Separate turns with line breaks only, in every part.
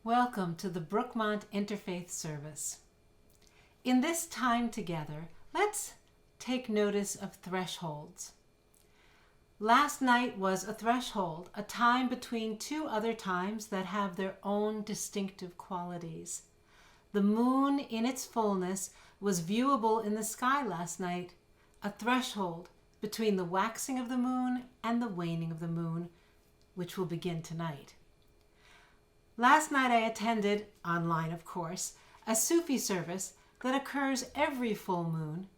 Welcome to the Brookmont Interfaith service. In this time together, let's take notice of thresholds. Last night was a threshold, a time between two other times that have their own distinctive qualities. The moon in its fullness was viewable in the sky last night, a threshold between the waxing of the moon and the waning of the moon, which will begin tonight. Last night I attended, online of course, a Sufi service that occurs every full moon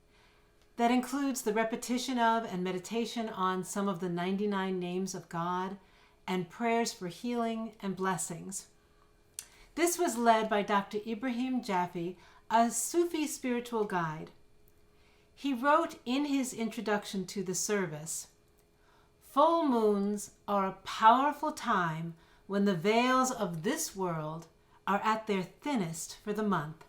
that includes the repetition of and meditation on some of the 99 names of God and prayers for healing and blessings. This was led by Dr. Ibrahim Jaffe, a Sufi spiritual guide. He wrote in his introduction to the service, "Full moons are a powerful time when the veils of this world are at their thinnest for the month,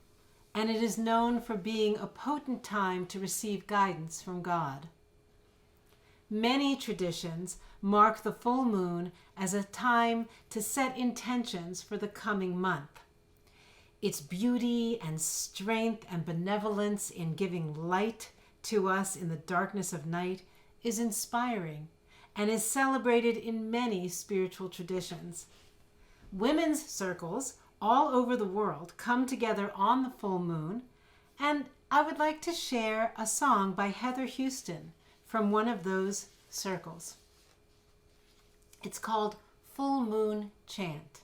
and it is known for being a potent time to receive guidance from God." Many traditions mark the full moon as a time to set intentions for the coming month. Its beauty and strength and benevolence in giving light to us in the darkness of night is inspiring and is celebrated in many spiritual traditions. Women's circles all over the world come together on the full moon, and I would like to share a song by Heather Houston from one of those circles. It's called Full Moon Chant.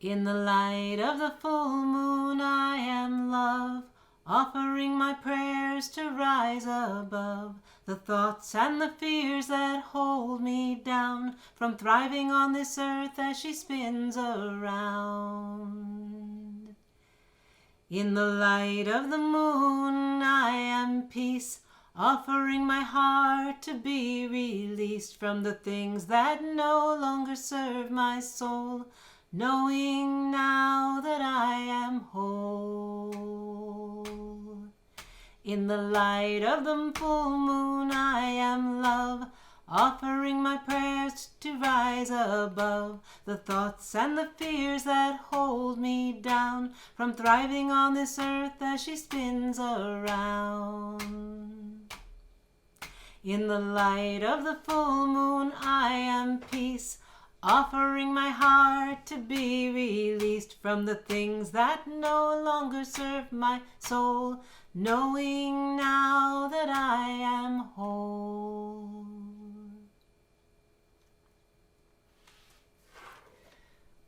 In the light of the full moon I am love, offering my prayers to rise above the thoughts and the fears that hold me down from thriving on this earth as she spins around. In the light of the moon I am peace, offering my heart to be released from the things that no longer serve my soul, knowing now that I am whole. In the light of the full moon I am love, offering my prayers to rise above the thoughts and the fears that hold me down from thriving on this earth as she spins around. In the light of the full moon I am peace, offering my heart to be released from the things that no longer serve my soul, knowing now that I am whole.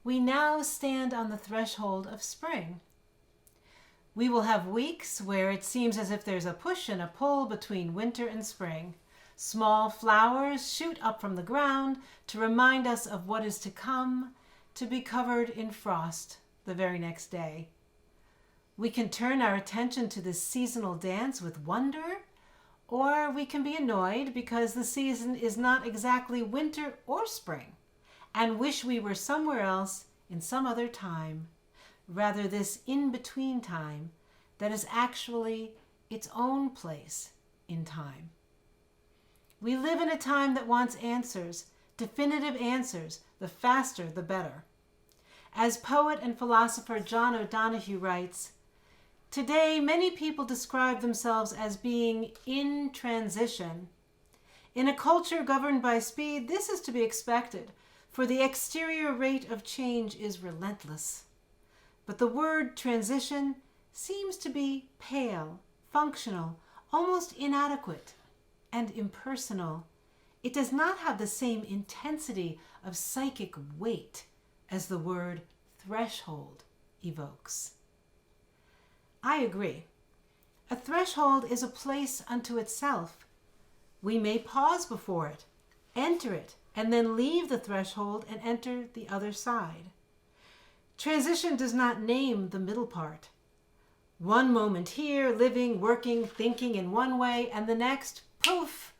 We now stand on the threshold of spring. We will have weeks where it seems as if there's a push and a pull between winter and spring. Small flowers shoot up from the ground to remind us of what is to come, to be covered in frost the very next day. We can turn our attention to this seasonal dance with wonder, or we can be annoyed because the season is not exactly winter or spring, and wish we were somewhere else in some other time, rather this in-between time that is actually its own place in time. We live in a time that wants answers, definitive answers, the faster the better. As poet and philosopher John O'Donohue writes, "Today many people describe themselves as being in transition. In a culture governed by speed, this is to be expected, for the exterior rate of change is relentless. But the word transition seems to be pale, functional, almost inadequate, and impersonal. It does not have the same intensity of psychic weight as the word threshold evokes." I agree. A threshold is a place unto itself. We may pause before it, enter it, and then leave the threshold and enter the other side. Transition does not name the middle part. One moment here, living, working, thinking in one way, and the next, poof,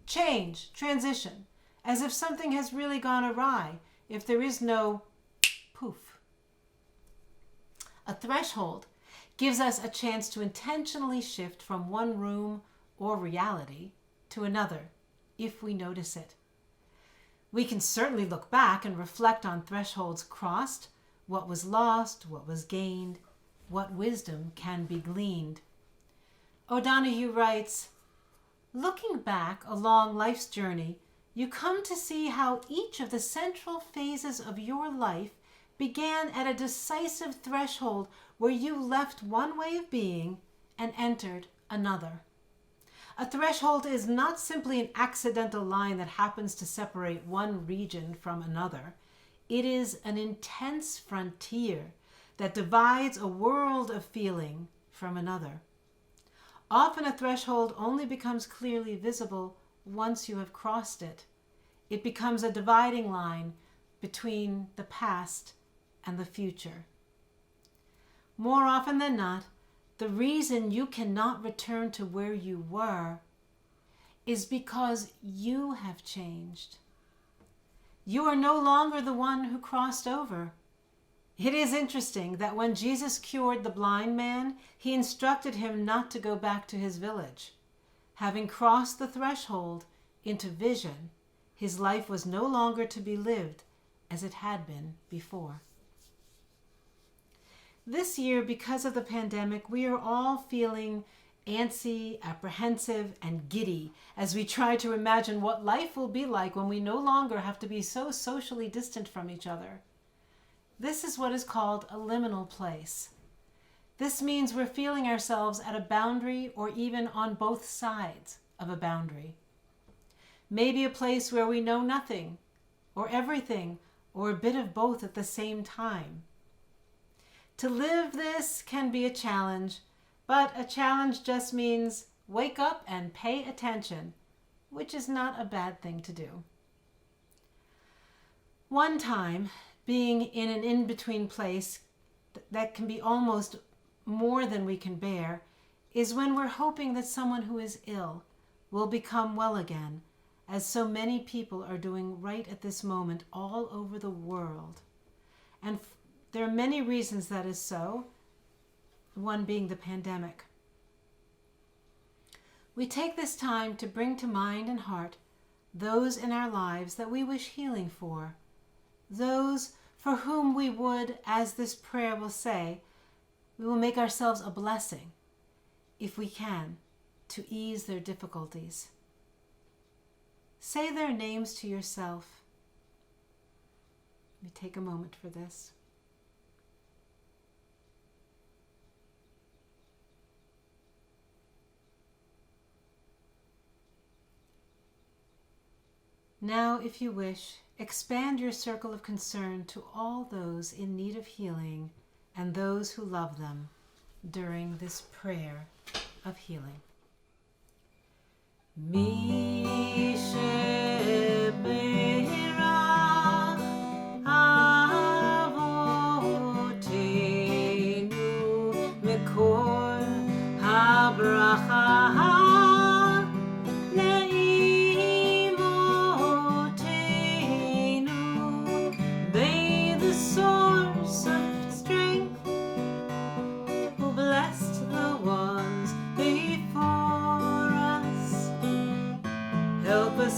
change, transition, as if something has really gone awry, if there is no poof. A threshold gives us a chance to intentionally shift from one room or reality to another, if we notice it. We can certainly look back and reflect on thresholds crossed, what was lost, what was gained, what wisdom can be gleaned. O'Donoghue writes, looking back along life's journey, you come to see how each of the central phases of your life began at a decisive threshold where you left one way of being and entered another. A threshold is not simply an accidental line that happens to separate one region from another. It is an intense frontier that divides a world of feeling from another. Often a threshold only becomes clearly visible once you have crossed it. It becomes a dividing line between the past and the future. More often than not, the reason you cannot return to where you were is because you have changed. You are no longer the one who crossed over. It is interesting that when Jesus cured the blind man, he instructed him not to go back to his village. Having crossed the threshold into vision, his life was no longer to be lived as it had been before. This year, because of the pandemic, we are all feeling antsy, apprehensive, and giddy as we try to imagine what life will be like when we no longer have to be so socially distant from each other. This is what is called a liminal place. This means we're feeling ourselves at a boundary or even on both sides of a boundary. Maybe a place where we know nothing, or everything, or a bit of both at the same time. To live this can be a challenge, but a challenge just means wake up and pay attention, which is not a bad thing to do. One time, being in an in-between place that can be almost more than we can bear, is when we're hoping that someone who is ill will become well again, as so many people are doing right at this moment all over the world. And there are many reasons that is so, one being the pandemic. We take this time to bring to mind and heart those in our lives that we wish healing for, those for whom we would, as this prayer will say, we will make ourselves a blessing, if we can, to ease their difficulties. Say their names to yourself. Let me take a moment for this. Now, if you wish, expand your circle of concern to all those in need of healing and those who love them during this prayer of healing. Mishebeirach avotenu mikol habracha.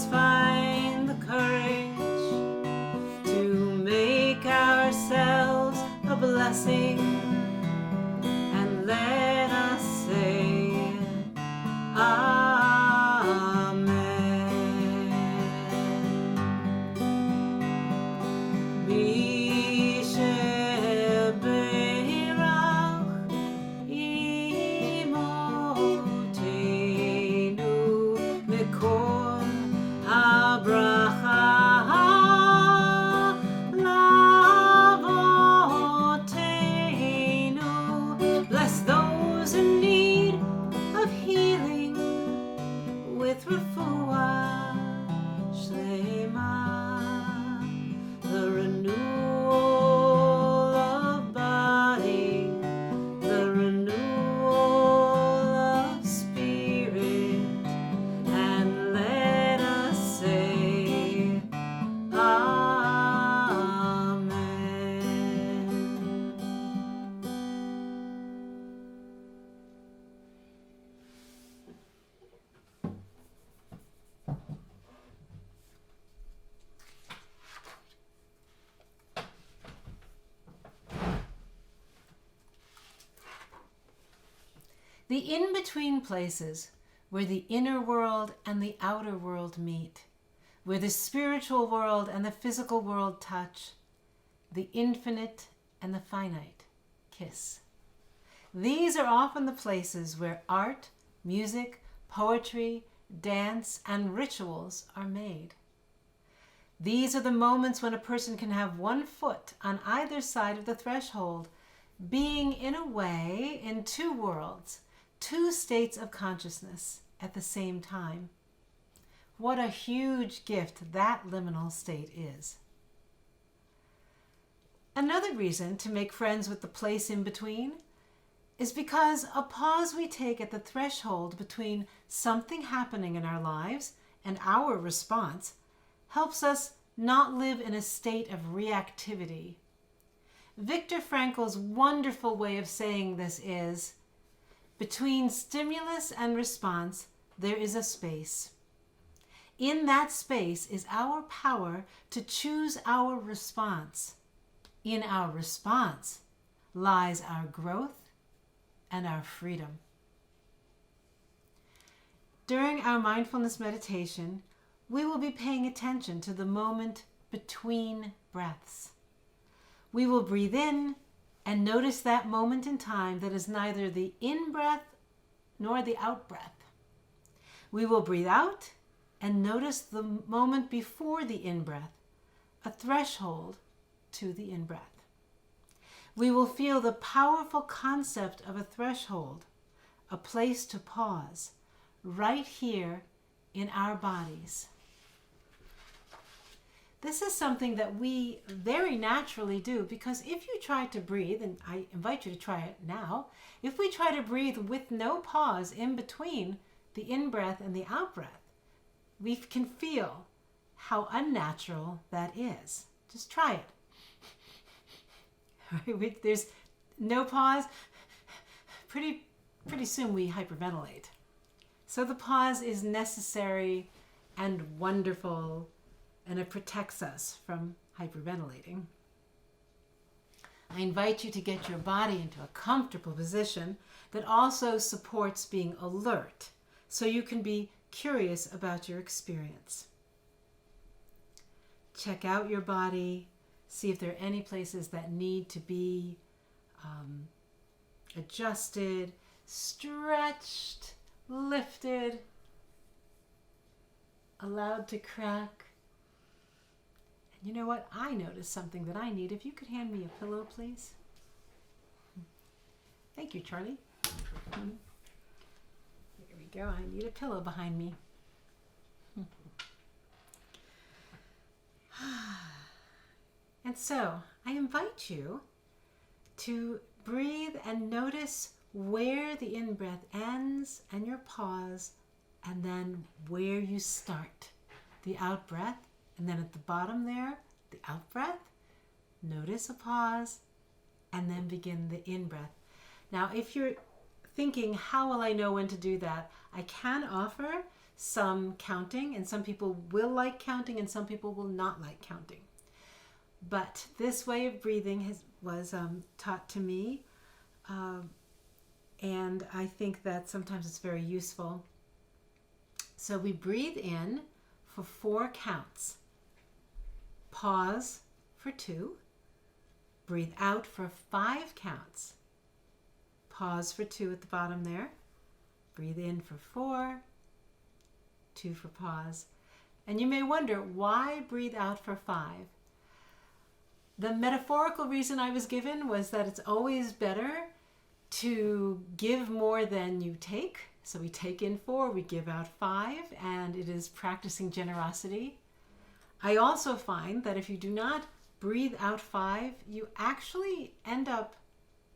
Find the courage to make ourselves a blessing, and let us say Amen. Mishebeirach imotenu mikol habracha lavotenu The in-between places where the inner world and the outer world meet, where the spiritual world and the physical world touch, the infinite and the finite kiss. These are often the places where art, music, poetry, dance, and rituals are made. These are the moments when a person can have one foot on either side of the threshold, being in a way in two worlds, two states of consciousness at the same time. What a huge gift that liminal state is. Another reason to make friends with the place in between is because a pause we take at the threshold between something happening in our lives and our response helps us not live in a state of reactivity. Viktor Frankl's wonderful way of saying this is, between stimulus and response, there is a space. In that space is our power to choose our response. In our response lies our growth and our freedom. During our mindfulness meditation, we will be paying attention to the moment between breaths. We will breathe in and notice that moment in time that is neither the in-breath nor the out-breath. We will breathe out and notice the moment before the in-breath, a threshold to the in-breath. We will feel the powerful concept of a threshold, a place to pause, right here in our bodies. This is something that we very naturally do, because if you try to breathe, and I invite you to try it now, if we try to breathe with no pause in between the in-breath and the out-breath, we can feel how unnatural that is. Just try it. There's no pause. Pretty soon we hyperventilate. So the pause is necessary and wonderful, and it protects us from hyperventilating. I invite you to get your body into a comfortable position that also supports being alert, so you can be curious about your experience. Check out your body, see if there are any places that need to be adjusted, stretched, lifted, allowed to crack. And you know what? I noticed something that I need. If you could hand me a pillow, please. Thank you, Charlie. Here we go. I need a pillow behind me. And so, I invite you to breathe and notice where the in-breath ends and your pause, and then where you start. The out-breath, and then at the bottom there, the out-breath. Notice a pause, and then begin the in-breath. Now, if you're thinking, how will I know when to do that? I can offer some counting, and some people will like counting, and some people will not like counting. But this way of breathing was taught to me, and I think that sometimes it's very useful. So we breathe in for 4 counts. Pause for 2. Breathe out for 5 counts. Pause for 2 at the bottom there. Breathe in for 4. 2 for pause. And you may wonder, why breathe out for 5? The metaphorical reason I was given was that it's always better to give more than you take. So we take in 4, we give out 5, and it is practicing generosity. I also find that if you do not breathe out 5, you actually end up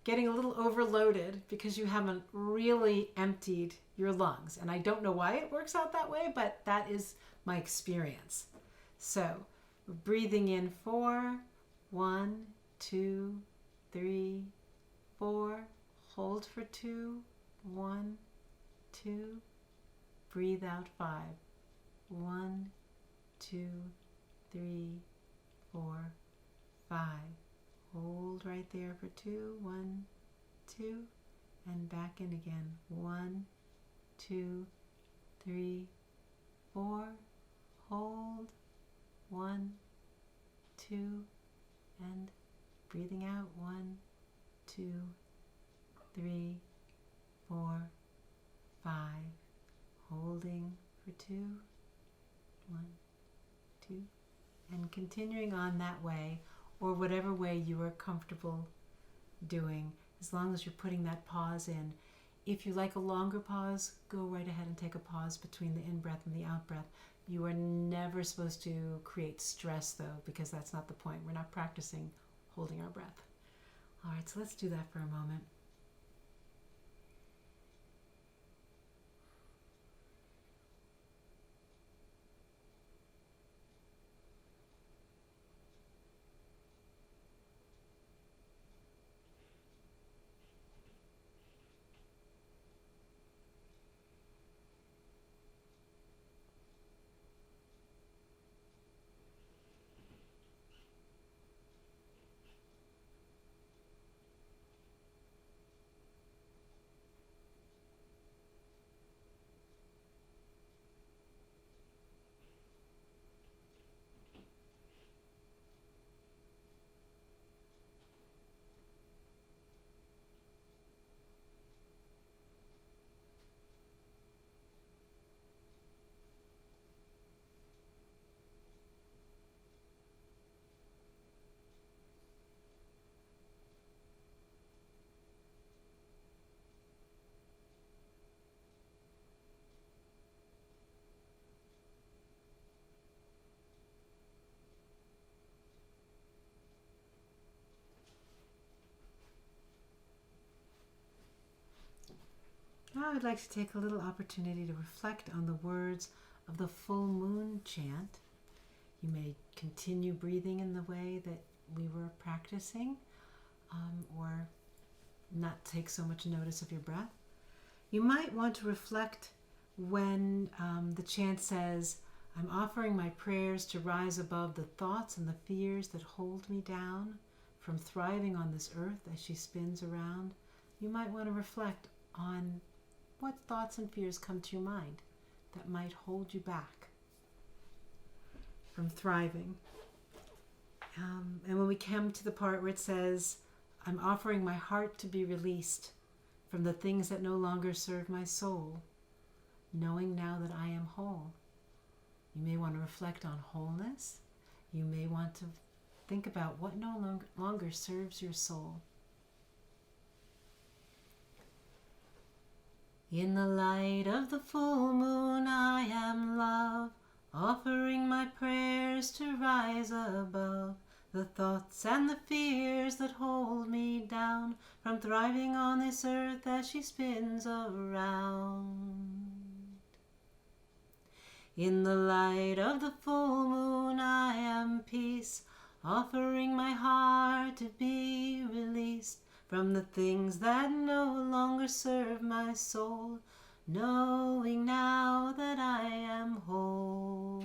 getting a little overloaded because you haven't really emptied your lungs. And I don't know why it works out that way, but that is my experience. So we're breathing in 4, 1, 2, 3, 4. Hold for 2, 1, 2. Breathe out 5. 1, 2, 3, 4, 5. Hold right there for 2, 1, 2. and back in again. 1, 2, 3, 4. Hold. 1, 2, and breathing out. 1, 2, 3, 4, 5. Holding for 2. 1, 2. And continuing on that way, or whatever way you are comfortable doing, as long as you're putting that pause in. If you like a longer pause, go right ahead and take a pause between the in-breath and the out-breath. You are never supposed to create stress, though, because that's not the point. We're not practicing holding our breath. All right, so let's do that for a moment. Now I'd like to take a little opportunity to reflect on the words of the full moon chant. You may continue breathing in the way that we were practicing, or not take so much notice of your breath. You might want to reflect when the chant says, "I'm offering my prayers to rise above the thoughts and the fears that hold me down from thriving on this earth as she spins around." You might want to reflect on what thoughts and fears come to your mind that might hold you back from thriving. And when we come to the part where it says, "I'm offering my heart to be released from the things that no longer serve my soul, knowing now that I am whole." You may want to reflect on wholeness. You may want to think about what no longer serves your soul. In the light of the full moon I am love, offering my prayers to rise above the thoughts and the fears that hold me down from thriving on this earth as she spins around. In the light of the full moon I am peace, offering my heart to be released from the things that no longer serve my soul, knowing now that I am whole.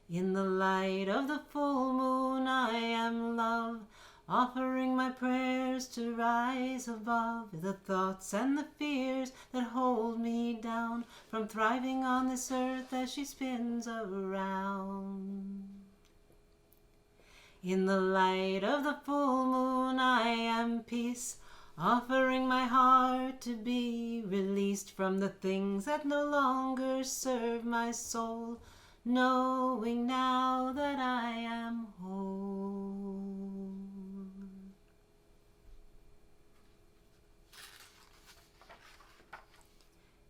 In the light of the full moon I am love, offering my prayers to rise above the thoughts and the fears that hold me down from thriving on this earth as she spins around. In the light of the full moon I am peace, offering my heart to be released from the things that no longer serve my soul, knowing now that I am whole.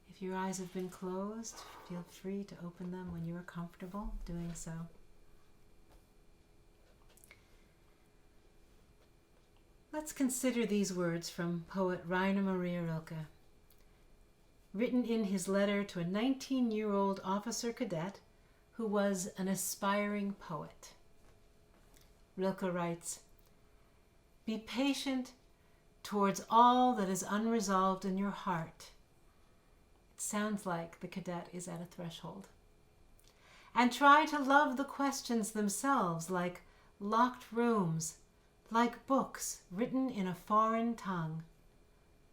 If your eyes have been closed, feel free to open them when you are comfortable doing so. Let's consider these words from poet Rainer Maria Rilke, written in his letter to a 19-year-old officer cadet who was an aspiring poet. Rilke writes, "Be patient towards all that is unresolved in your heart." It sounds like the cadet is at a threshold. "And try to love the questions themselves, like locked rooms, like books written in a foreign tongue.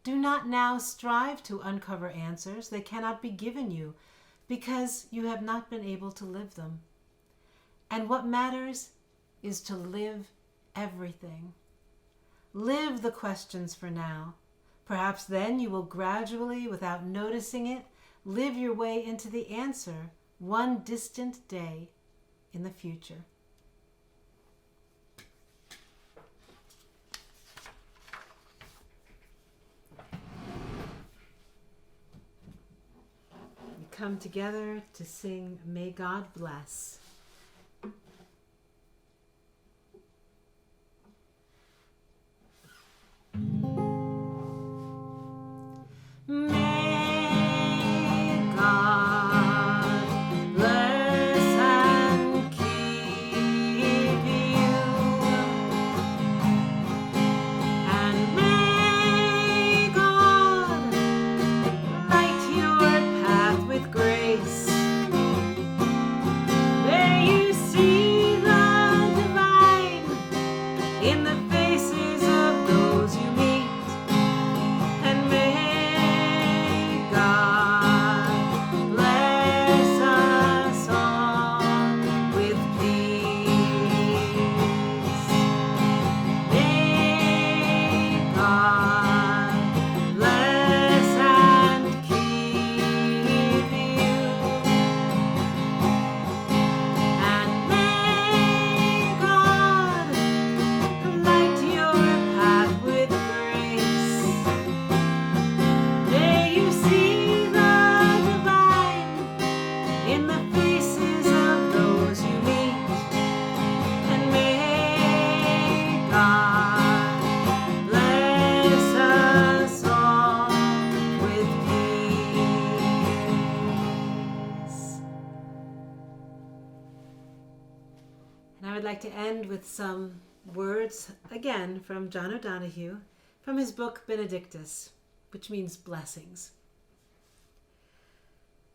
Do not now strive to uncover answers. They cannot be given you because you have not been able to live them. And what matters is to live everything. Live the questions for now. Perhaps then you will gradually, without noticing it, live your way into the answer one distant day in the future. We come together to sing May God Bless. To end with some words again from John O'Donohue from his book Benedictus, which means blessings.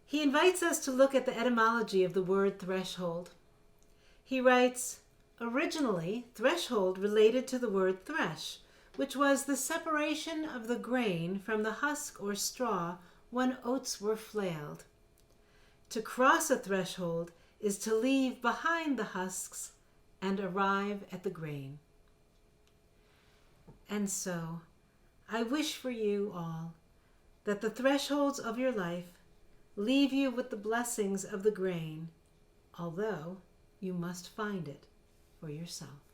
He invites us to look at the etymology of the word threshold. He writes, originally, threshold related to the word thresh, which was the separation of the grain from the husk or straw when oats were flailed. To cross a threshold is to leave behind the husks and arrive at the grain. And so, I wish for you all that the thresholds of your life leave you with the blessings of the grain, although you must find it for yourself.